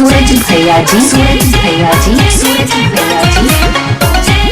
सूरज भैया जी, सूरज भैया जी, सूरज भैया जी।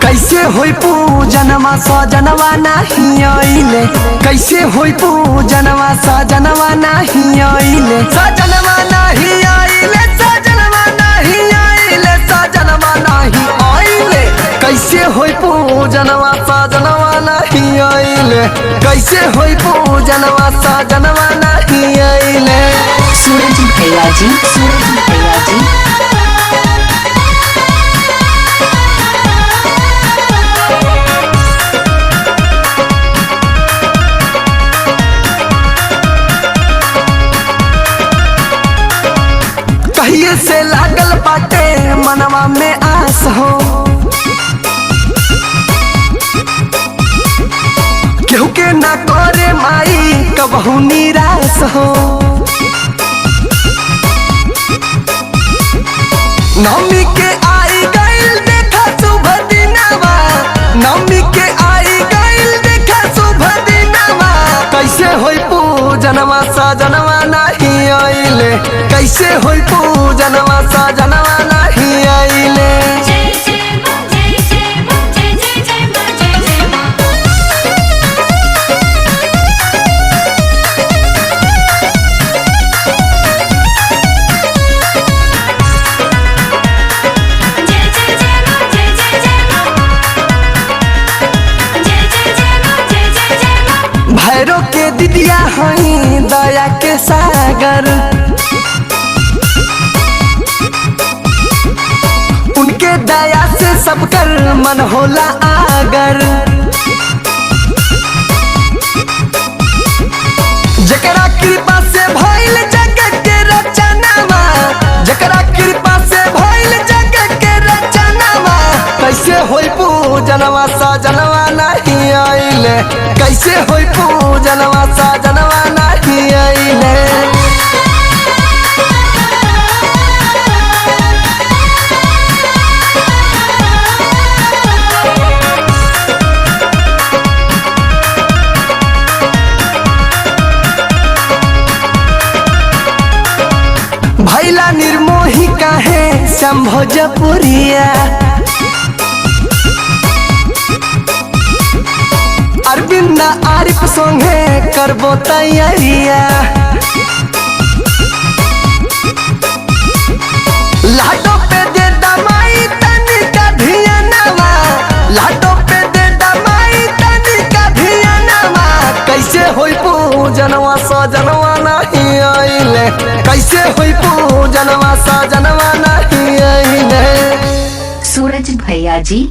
कैसे होई पूजनवा सजनवा नहीं आइले, कैसे होई पूजनवा सजनवा नहीं आइले, सजनवा नहीं आइले, सजनवा नहीं आइले, सजनवा नहीं आइले। कैसे होई पूजनवा सजनवा नहीं आइले, कैसे होई पूजनवा सजनवा नहीं आइले। सूरज भैया जी, सूरज भैया जी। कहिए से लागल बाटे मनवा में आस हो, केहू के ना करे माई कबहू निराश हो। नवमी के आई गइल देखा शुभ दिनवा, नवमी के आई गइल देखा शुभ दिनवा। कैसे होई पूजनवा सजनवा नहीं आइले, कैसे होई पूजनवा सजनवा नहीं आइले। भैरव के दिदिया हई दया के सागर, उनके दया से सबकर मन होला आगर। जकरा कृपा से भइल जग के रचनावा, जकरा कृपा से भइल जग के रचनावा। कैसे होई पूजनवा सजनवा नहीं आइले, कैसे होई पूजनवा सजनवा नहीं आइले। भैला निर्मोही काहे शंभोजपुरिया, अरविंद आरिफ संगे करबो तैयारिया। लाडो पे दे दमाई तनिका धियानवा, लाडो पे दे दमाई तनिका धियानवा। कैसे होई पूजनवा सजनवा नहीं आइले, कैसे होई पूजनवा सजनवा नहीं आइले। सूरज भैया जी।